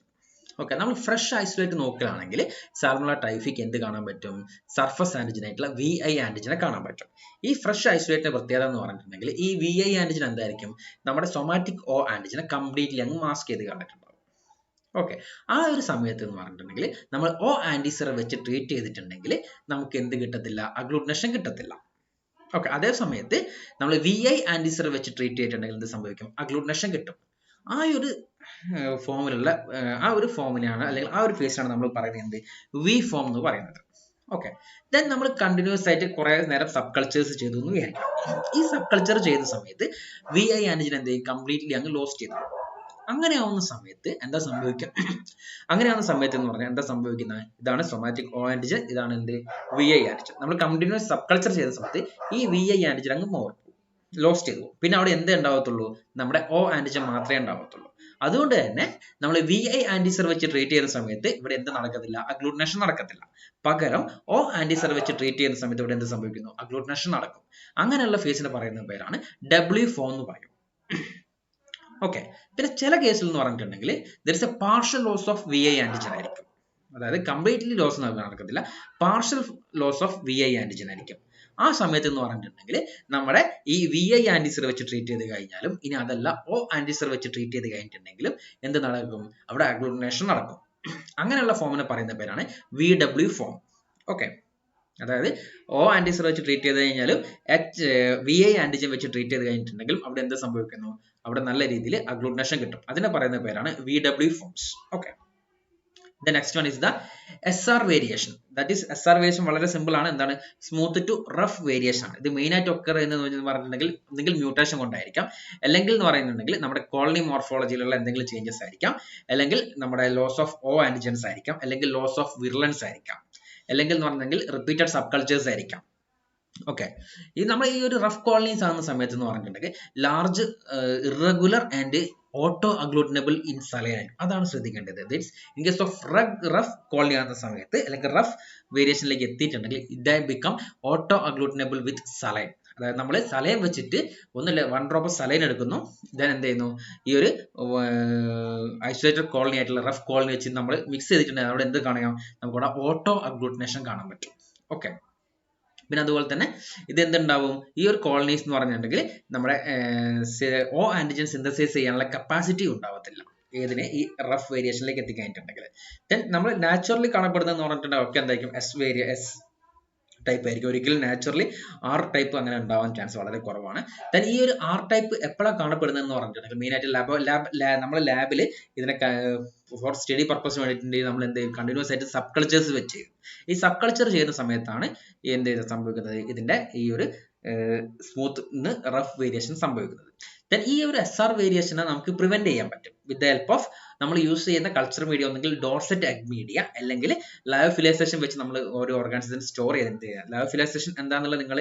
Okay, നമ്മൾ ഫ്രഷ് ഐസൊലേറ്റ് നോക്കുകയാണെങ്കിൽ സാൽമണല്ല ടൈഫിക്ക് എന്ത് കാണാൻ പറ്റും, സർഫസ് ആന്റിജൻ ആയിട്ടുള്ള VI ആന്റിജനെ കാണാൻ പറ്റും. ഈ ഫ്രഷ് ഐസൊലേറ്റിന്റെ പ്രത്യേകത എന്ന് പറഞ്ഞിട്ടുണ്ടെങ്കിൽ ഈ VI ആന്റിജൻ എന്തായിരിക്കും, നമ്മുടെ സൊമാറ്റിക് ഓ ആന്റിജനെ കംപ്ലീറ്റ്ലി അങ്ങ് മാസ്ക് ചെയ്ത് കണ്ടിട്ടുണ്ടാവും. ഓക്കെ, ആ ഒരു സമയത്ത് എന്ന് പറഞ്ഞിട്ടുണ്ടെങ്കിൽ നമ്മൾ ഓ ആന്റിസിറ വെച്ച് ട്രീറ്റ് ചെയ്തിട്ടുണ്ടെങ്കിൽ നമുക്ക് എന്ത് കിട്ടത്തില്ല, അഗ്ലൂട്ടിനേഷൻ കിട്ടത്തില്ല. ഓക്കെ, അതേ സമയത്ത് നമ്മൾ VI ആന്റിസിറ വെച്ച് ട്രീറ്റ് ചെയ്തിട്ടുണ്ടെങ്കിൽ എന്ത് സംഭവിക്കും, അഗ്ലൂട്ടിനേഷൻ കിട്ടും. ആ ഒരു ഫോമിലുള്ള ആ ഒരു ഫോമിനെയാണ് അല്ലെങ്കിൽ ആ ഒരു ഫേസിനാണ് നമ്മൾ പറയുന്നത് വി ഫോം എന്ന് പറയുന്നത്. ഓക്കെ, ദെൻ നമ്മൾ കണ്ടിന്യൂസ് ആയിട്ട് കുറെ നേരം സബ് കൾച്ചേഴ്സ് ചെയ്തു എന്ന് വിചാരിക്കാം. ഈ സബ് കൾച്ചർ ചെയ്യുന്ന സമയത്ത് VI ആന്റിജൻ എന്ത് ചെയ്യും, കംപ്ലീറ്റ്ലി അങ്ങ് ലോസ്റ്റ് ചെയ്തു. അങ്ങനെയാവുന്ന സമയത്ത് എന്താ സംഭവിക്കുക, അങ്ങനെയാവുന്ന സമയത്ത് എന്ന് പറഞ്ഞാൽ എന്താ സംഭവിക്കുന്നത്, ഇതാണ് സൊമാറ്റിക് ഓ ആന്റിജൻ, ഇതാണ് എന്ത് VI ആന്റിജൻ. നമ്മൾ കണ്ടിന്യൂസ് സബ് കൾച്ചർ ചെയ്ത സമയത്ത് ഈ VI ആന്റിജൻ അങ്ങ് ലോസ്റ്റ് ചെയ്തു. പിന്നെ അവിടെ എന്തേ ഉണ്ടാവത്തുള്ളൂ, നമ്മുടെ ഓ ആന്റിജൻ മാത്രമേ ഉണ്ടാവത്തുള്ളൂ. അതുകൊണ്ട് തന്നെ നമ്മൾ VI ആന്റിസർ വെച്ച് ട്രീറ്റ് ചെയ്യുന്ന സമയത്ത് ഇവിടെ എന്ത് നടക്കത്തില്ല, അഗ്ലൂട്ടിനേഷൻ നടക്കത്തില്ല. പകരം ഓ ആന്റിസർ വെച്ച് ട്രീറ്റ് ചെയ്യുന്ന സമയത്ത് ഇവിടെ എന്ത് സംഭവിക്കുന്നു, അഗ്ലൂട്ടിനേഷൻ നടക്കും. അങ്ങനെയുള്ള ഫേസിന് പറയുന്ന പേരാണ് W ഫോം എന്ന് പറയും. ഓക്കെ, പിന്നെ ചില കേസിൽ എന്ന് പറഞ്ഞിട്ടുണ്ടെങ്കിൽ there is a partial loss of VI antigen ആയിരിക്കും. അതായത് കംപ്ലീറ്റ്ലി ലോസ് നടക്കത്തില്ല, partial loss of VI antigen ആയിരിക്കും. ആ സമയത്ത് എന്ന് പറഞ്ഞിട്ടുണ്ടെങ്കിൽ നമ്മുടെ ഈ VI ആന്റിസർ വെച്ച് ട്രീറ്റ് ചെയ്ത് കഴിഞ്ഞാലും ഇനി അതല്ല ഓ ആന്റിസർ വെച്ച് ട്രീറ്റ് ചെയ്ത് കഴിഞ്ഞിട്ടുണ്ടെങ്കിലും എന്ത് നടക്കും, അവിടെ അഗ്ലൂട്ടിനേഷൻ നടക്കും. അങ്ങനെയുള്ള ഫോമിനെ പറയുന്ന പേരാണ് VW ഫോം. ഓക്കെ, അതായത് ഓ ആന്റിസർ വെച്ച് ട്രീറ്റ് ചെയ്ത് കഴിഞ്ഞാലും VI ആന്റിജൻ വെച്ച് ട്രീറ്റ് ചെയ്ത് കഴിഞ്ഞിട്ടുണ്ടെങ്കിലും അവിടെ എന്ത് സംഭവിക്കുന്നു, അവിടെ നല്ല രീതിയിൽ അഗ്ലൂട്ടിനേഷൻ കിട്ടും. അതിനെ പറയുന്ന പേരാണ് VW forms. Okay, the next one is the SR variation. That is SR variation വളരെ സിമ്പിൾ ആണ്. എന്താണ്, സ്മൂത്ത് ടു റഫ് വേരിയേഷൻ ആണ്. ഇത് മെയിൻ ആയിട്ട് ഒക്കർ എന്ന് പറഞ്ഞിട്ടുണ്ടെങ്കിൽ എന്തെങ്കിലും മ്യൂട്ടേഷൻ കൊണ്ടായിരിക്കാം, അല്ലെങ്കിൽ എന്ന് പറയുന്നുണ്ടെങ്കിൽ നമ്മുടെ കോളനി മോർഫോളജിയിലുള്ള എന്തെങ്കിലും ചേഞ്ചസ് ആയിരിക്കാം, അല്ലെങ്കിൽ നമ്മുടെ ലോസ് ഓഫ് ഓ ആന്റിജൻസ് ആയിരിക്കാം, അല്ലെങ്കിൽ ലോസ് ഓഫ് വിർലൻസ് ആയിരിക്കാം, അല്ലെങ്കിൽ എന്ന് പറഞ്ഞിട്ടുണ്ടെങ്കിൽ റിപ്പീറ്റഡ് സബ് കൾച്ചേഴ്സ് ആയിരിക്കാം. ഓക്കെ, ഈ നമ്മൾ ഈ ഒരു റഫ് കോളനീസ് ആകുന്ന സമയത്ത് എന്ന് പറഞ്ഞിട്ടുണ്ടെങ്കിൽ large irregular and auto agglutinable in saline, അതാണ് ശ്രദ്ധിക്കേണ്ടത്. That's in case of rough colony ആകുന്ന സമയത്ത് അല്ലെങ്കിൽ റഫ് വേരിയേഷനിലേക്ക് എത്തിയിട്ടുണ്ടെങ്കിൽ it become auto agglutinable with saline. അതായത് നമ്മൾ സലൈൻ വെച്ചിട്ട് ഒന്നുമില്ല 1 ഡ്രോപ്പ് സലൈൻ എടുക്കുന്നു, ദെൻ എന്ത് ചെയ്യുന്നു, ഈ ഒരു ഐസൊലേറ്റഡ് കോളനി ആയിട്ടുള്ള റഫ് കോളനി വെച്ച് നമ്മൾ മിക്സ് ചെയ്തിട്ടുണ്ടെങ്കിൽ അവിടെ എന്ത് കാണാം, നമുക്കവിടെ ഓട്ടോ അഗ്ലൂട്ടിനേഷൻ കാണാൻ പറ്റും. ഓക്കെ, പിന്നെ അതുപോലെ തന്നെ ഇത് എന്തുണ്ടാവും, ഈ ഒരു കോളനീസ് എന്ന് പറഞ്ഞിട്ടുണ്ടെങ്കിൽ നമ്മുടെ ഓ ആന്റിജൻ സിന്തസൈസ് ചെയ്യാനുള്ള കപ്പാസിറ്റി ഉണ്ടാവത്തില്ല ഏതിനെ, ഈ റഫ് വേരിയേഷനിലേക്ക് എത്തിക്കഴിഞ്ഞിട്ടുണ്ടെങ്കിൽ. ദെൻ നമ്മൾ നാച്ചുറലി കാണപ്പെടുന്നതെന്ന് പറഞ്ഞിട്ടുണ്ടെങ്കിൽ ഒക്കെ എന്തായിരിക്കും, എസ് ടൈപ്പ് ആയിരിക്കും. ഒരിക്കലും നാച്ചുറലി ആർ ടൈപ്പ് അങ്ങനെ ഉണ്ടാവാൻ ചാൻസ് വളരെ കുറവാണ്. ദെൻ ഈ ഒരു ആർ ടൈപ്പ് എപ്പോഴാണ് കാണപ്പെടുന്നതെന്ന് പറഞ്ഞിട്ടുണ്ടെങ്കിൽ മെയിൻ ആയിട്ട് നമ്മുടെ ലാബിൽ ഇതിനെ ഫോർ സ്റ്റഡി പർപ്പസിന് വേണ്ടിയിട്ടുണ്ടെങ്കിൽ നമ്മൾ എന്ത് ചെയ്യും, കണ്ടിന്യൂസ് ആയിട്ട് സബ് കൾച്ചേഴ്സ് വെച്ച് ചെയ്യും. ഈ സബ് കൾച്ചർ ചെയ്യുന്ന സമയത്താണ് എന്ത് ചെയ്ത് സംഭവിക്കുന്നത്, ഇതിന്റെ ഈ ഒരു സ്മൂത്ത് റഫ് വേരിയേഷൻ സംഭവിക്കുന്നത്. ദെൻ ഈ ഒരു SR വേരിയേഷനെ നമുക്ക് പ്രിവെന്റ് ചെയ്യാൻ പറ്റും വിത്ത് ദ ഹെൽപ്പ് ഓഫ് നമ്മൾ യൂസ് ചെയ്യുന്ന കൾച്ചർ മീഡിയ ഒന്നെങ്കിൽ ഡോർസെറ്റ് എഗ് മീഡിയ അല്ലെങ്കിൽ ലയോഫിലൈസേഷൻ വെച്ച് നമ്മൾ ഓരോ ഓർഗാനിസത്തിന് സ്റ്റോർ ചെയ്ത് ചെയ്യാം. ലയോഫിലൈസേഷൻ എന്താണെന്നുള്ളത് നിങ്ങൾ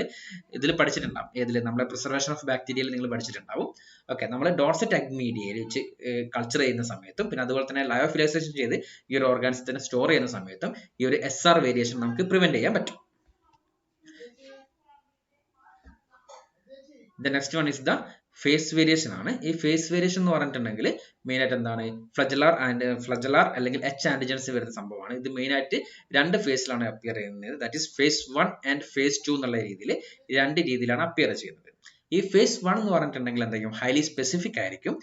ഇതിൽ പഠിച്ചിട്ടുണ്ടാവും, ഏതിൽ നമ്മളെ പ്രിസർവേഷൻ ഓഫ് ബാക്ടീരിയയിൽ നിങ്ങൾ പഠിച്ചിട്ടുണ്ടാവും. ഓക്കെ, നമ്മൾ ഡോർസെറ്റ് എഗ് മീഡിയയിൽ വെച്ച് കൾച്ചർ ചെയ്യുന്ന സമയത്തും പിന്നെ അതുപോലെ തന്നെ ലയോഫിലൈസേഷൻ ചെയ്ത് ഈ ഒരു ഓർഗാനിസത്തിന് സ്റ്റോർ ചെയ്യുന്ന സമയത്തും ഈ ഒരു SR വേരിയേഷൻ നമുക്ക് പ്രിവെന്റ് ചെയ്യാൻ പറ്റും. The next one is the phase variation ആണ്. ഈ phase variation എന്ന് പറഞ്ഞിട്ടുണ്ടെങ്കിൽ മെയിൻ ആയിട്ട് എന്താണ്, ഫ്ലജലാർ അല്ലെങ്കിൽ H ആന്റിജൻസ് വരുന്ന സംഭവമാണ്. ഇത് മെയിൻ ആയിട്ട് രണ്ട് ഫേസിലാണ് അപ്പിയർ ചെയ്യുന്നത്. That is phase 1 and phase 2 എന്നുള്ള രീതിയിൽ രണ്ട് രീതിയിലാണ് അപ്പിയർ ചെയ്യുന്നത്. ഈ phase 1 എന്ന് പറഞ്ഞിട്ടുണ്ടെങ്കിൽ എന്തായിരിക്കും, ഹൈലി സ്പെസിഫിക് ആയിരിക്കും.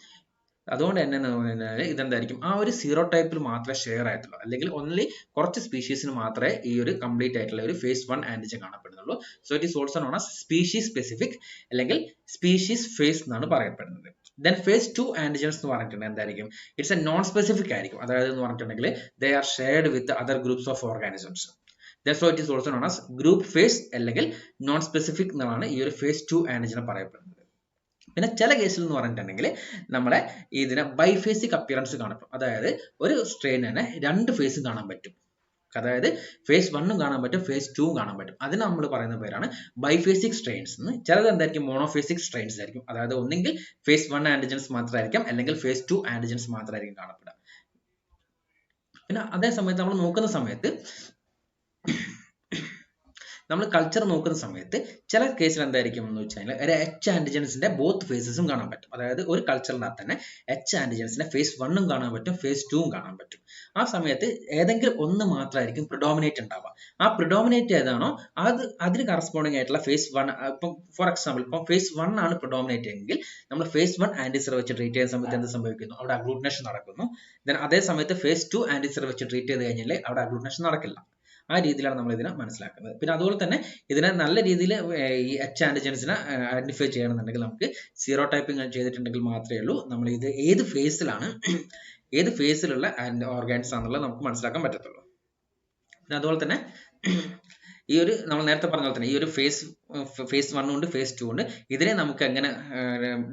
അതുകൊണ്ട് തന്നെ ഇതെന്തായിരിക്കും, ആ ഒരു സീറോ ടൈപ്പിൽ മാത്രമേ ഷെയർ ആയിട്ടുള്ളൂ, അല്ലെങ്കിൽ ഓൺലി കുറച്ച് സ്പീഷീസിന് മാത്രമേ ഈ ഒരു കംപ്ലീറ്റ് ആയിട്ടുള്ള ഒരു phase 1 ആന്റിജൻ കാണപ്പെടുന്നുള്ളൂ. So it is also known as species specific അല്ലെങ്കിൽ സ്പീഷീസ് ഫേസ് എന്നാണ് പറയപ്പെടുന്നത്. ദെൻ phase 2 ആന്റിജൻസ് എന്ന് പറഞ്ഞിട്ടുണ്ടെങ്കിൽ എന്തായിരിക്കും, ഇറ്റ്സ് എ നോൺ സ്പെസിഫിക് ആയിരിക്കും. അതായത് എന്ന് പറഞ്ഞിട്ടുണ്ടെങ്കിൽ they are shared with other groups of organisms. So it is also known as group phase അല്ലെങ്കിൽ നോൺ സ്പെസിഫിക് എന്നാണ് ഈ ഒരു phase 2 ആന്റിജനെ പറയപ്പെടുന്നത്. പിന്നെ ചില കേസിൽ എന്ന് പറഞ്ഞിട്ടുണ്ടെങ്കിൽ നമ്മളെ ഇതിനെ ബൈഫേസിക് അപ്പിയറൻസ് കാണപ്പെടും. അതായത് ഒരു സ്ട്രെയിനിനെ രണ്ട് ഫേസും കാണാൻ പറ്റും. അതായത് phase 1 കാണാൻ പറ്റും, phase 2 കാണാൻ പറ്റും. അതിന് നമ്മൾ പറയുന്ന പേരാണ് ബൈഫേസിക് സ്ട്രെയിൻസ് എന്ന്. ചിലത് എന്തായിരിക്കും, മോണോഫേസിക് സ്ട്രെയിൻസ് ആയിരിക്കും. അതായത് ഒന്നെങ്കിൽ phase 1 ആന്റിജൻസ് മാത്രമായിരിക്കും അല്ലെങ്കിൽ phase 2 ആന്റിജൻസ് മാത്രമായിരിക്കും കാണപ്പെടുക. പിന്നെ അതേ സമയത്ത് നമ്മൾ നോക്കുന്ന സമയത്ത് നമ്മൾ കൾച്ചർ നോക്കുന്ന സമയത്ത് ചില കേസിൽ എന്തായിരിക്കും എന്ന് വെച്ച് കഴിഞ്ഞാൽ ഒരു H ആന്റിജൻസിന്റെ ബോത്ത് ഫേസസും കാണാൻ പറ്റും. അതായത് ഒരു കൾച്ചറിനകത്ത് തന്നെ H ആന്റിജൻസിന്റെ phase 1 കാണാൻ പറ്റും, phase 2 കാണാൻ പറ്റും. ആ സമയത്ത് ഏതെങ്കിലും ഒന്ന് മാത്രമായിരിക്കും പ്രിഡോമിനേറ്റ് ഉണ്ടാവുക. ആ പ്രിഡോമിനേറ്റ് ഏതാണോ അതിന് കറസ്പോണ്ടിങ് ആയിട്ടുള്ള phase 1, ഇപ്പം ഫോർ എക്സാമ്പിൾ ഇപ്പം phase 1 ആണ് പ്രിഡോമിനേറ്റ് എങ്കിൽ നമ്മൾ phase 1 ആന്റിസർ വെച്ച് ട്രീറ്റ് ചെയ്യുന്ന സമയത്ത് എന്ത് സംഭവിക്കുന്നു, അവിടെ അഗ്ലൂട്ടിനേഷൻ നടക്കുന്നു. ദെൻ അതേ സമയത്ത് phase 2 ആന്റിസർ വെച്ച് ട്രീറ്റ് ചെയ്ത് കഴിഞ്ഞാൽ അവിടെ അഗ്ലൂട്ടിനേഷൻ നടക്കില്ല. ആ രീതിയിലാണ് നമ്മൾ ഇതിനെ മനസ്സിലാക്കുന്നത്. പിന്നെ അതുപോലെ തന്നെ ഇതിനെ നല്ല രീതിയിൽ ഈ H ആന്റിജൻസിനെ ഐഡന്റിഫൈ ചെയ്യണമെന്നുണ്ടെങ്കിൽ നമുക്ക് സീറോ ടൈപ്പിംഗ് ചെയ്തിട്ടുണ്ടെങ്കിൽ മാത്രമേ ഉള്ളൂ നമ്മൾ ഇത് ഏത് ഫേസിലുള്ള ഓർഗാൻസ് ആണെന്നുള്ളത് നമുക്ക് മനസ്സിലാക്കാൻ പറ്റത്തുള്ളൂ. പിന്നെ അതുപോലെ തന്നെ ഈ ഒരു നമ്മൾ നേരത്തെ പറഞ്ഞ പോലെ തന്നെ ഈ ഒരു phase 1 ഉണ്ട്, phase 2 ഉണ്ട്. ഇതിനെ നമുക്ക് എങ്ങനെ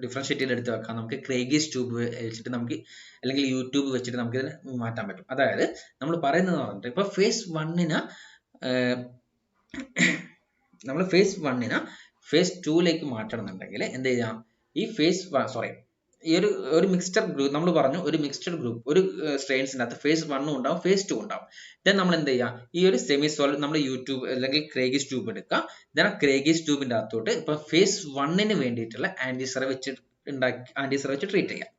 ഡിഫറൻഷിയേറ്റ് ചെയ്ത് എടുത്ത് വെക്കാം, നമുക്ക് ക്രേഗീസ് ട്യൂബ് വെച്ചിട്ട് നമുക്ക് അല്ലെങ്കിൽ യൂട്യൂബ് വെച്ചിട്ട് നമുക്ക് ഇതിനെ മാറ്റാൻ പറ്റും. അതായത് നമ്മൾ പറയുന്നത് പറഞ്ഞിട്ട് ഇപ്പൊ phase 1 നമ്മൾ phase 1 phase 2 മാറ്റണമെന്നുണ്ടെങ്കിൽ എന്ത് ചെയ്യാം, ഈ ഈ ഒരു മിക്സ്ചർ ഗ്രൂപ്പ് നമ്മൾ പറഞ്ഞു, ഒരു മിക്സ്ചർ ഗ്രൂപ്പ് ഒരു സ്ട്രെയിൻസിന്റെ അകത്ത് phase 1 ഉണ്ടാവും, phase 2 ഉണ്ടാവും. ദെൻ നമ്മൾ എന്ത് ചെയ്യാം, ഈ ഒരു സെമി സോളിഡ് നമ്മൾ യൂട്യൂബ് അല്ലെങ്കിൽ ക്രേഗീസ് ട്യൂബ് എടുക്കുക. ദെൻ ആ ക്രേഗീസ് ട്യൂബിന്റെ അകത്തോട്ട് ഇപ്പൊ phase 1 വേണ്ടിയിട്ടുള്ള ആന്റിസർ വെച്ച് ട്രീറ്റ് ചെയ്യാം.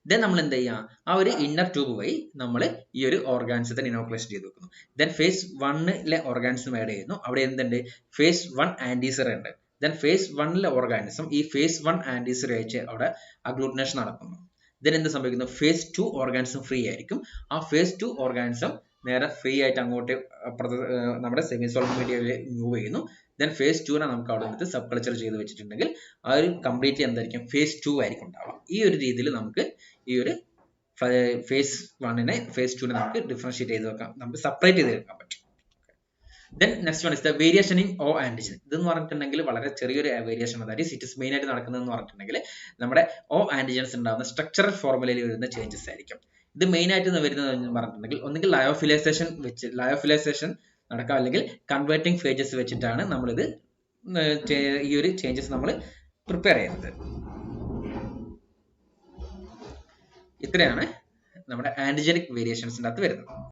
ദെൻ നമ്മൾ എന്ത് ചെയ്യാം, ആ ഒരു ഇന്നർ ട്യൂബ് വഴി നമ്മൾ ഈ ഒരു ഓർഗാനിസത്തെ ഇനോക്കുലേഷൻ ചെയ്ത് വെക്കുന്നു. ദെൻ phase 1 ഓർഗാനിസം ആഡ് ചെയ്യുന്നു. അവിടെ എന്തുണ്ട്, phase 1 ആന്റിസർ ഉണ്ട്. ദെൻ phase 1 ഓർഗാനിസം ഈ phase 1 ആന്റിസർ വെച്ച് അവിടെ അഗ്ലൂട്ടിനേഷൻ നടക്കുന്നു. ദെൻ എന്ത് സംഭവിക്കുന്നു, phase 2 ഓർഗാനിസം ഫ്രീ ആയിരിക്കും. ആ phase 2 ഓർഗാനിസം നേരെ ഫ്രീ ആയിട്ട് അങ്ങോട്ട് നമ്മുടെ സെമി സോളിഡ് മീഡിയയിൽ മൂവ് ചെയ്യുന്നു. ദെൻ phase 2 നമുക്ക് അവിടെ എടുത്ത് സബ് കൾച്ചർ ചെയ്ത് വെച്ചിട്ടുണ്ടെങ്കിൽ ആ ഒരു കംപ്ലീറ്റ്ലി എന്തായിരിക്കും, phase 2 ആയിരിക്കും ഉണ്ടാവുക. ഈ ഒരു രീതിയിൽ നമുക്ക് ഈ ഒരു phase 1 phase 2 നമുക്ക് ഡിഫറൻഷിയേറ്റ് ചെയ്ത് വെക്കാം, നമുക്ക് സെപ്പറേറ്റ് ചെയ്ത് വെക്കാൻ പറ്റും. Then next one is the variation in O antigen. ഇതെന്ന് പറഞ്ഞിട്ടുണ്ടെങ്കിൽ വളരെ ചെറിയൊരു വേരിയേഷൻ, അതായത് ഇറ്റ് ഇസ് മെയിൻ ആയിട്ട് നടക്കുന്നതെന്ന് പറഞ്ഞിട്ടുണ്ടെങ്കിൽ നമ്മുടെ O ആന്റിജൻസ് ഉണ്ടാകുന്ന സ്ട്രക്ചറൽ ഫോർമുലയിൽ വരുന്ന ചേഞ്ചസ് ആയിരിക്കും. ഇത് മെയിൻ ആയിട്ട് വരുന്നത് പറഞ്ഞിട്ടുണ്ടെങ്കിൽ ഒന്നുകിൽ ലയോഫിലൈസേഷൻ നടക്കാം, അല്ലെങ്കിൽ കൺവേർട്ടിംഗ് ഫേജസ് വെച്ചിട്ടാണ് നമ്മളിത് ഈ ഒരു ചേഞ്ചസ് നമ്മൾ പ്രിപ്പയർ ചെയ്യുന്നത്. ഇത്രയാണ് നമ്മുടെ ആന്റിജനിക് വേരിയേഷൻസിൻ്റെ അകത്ത് വരുന്നത്.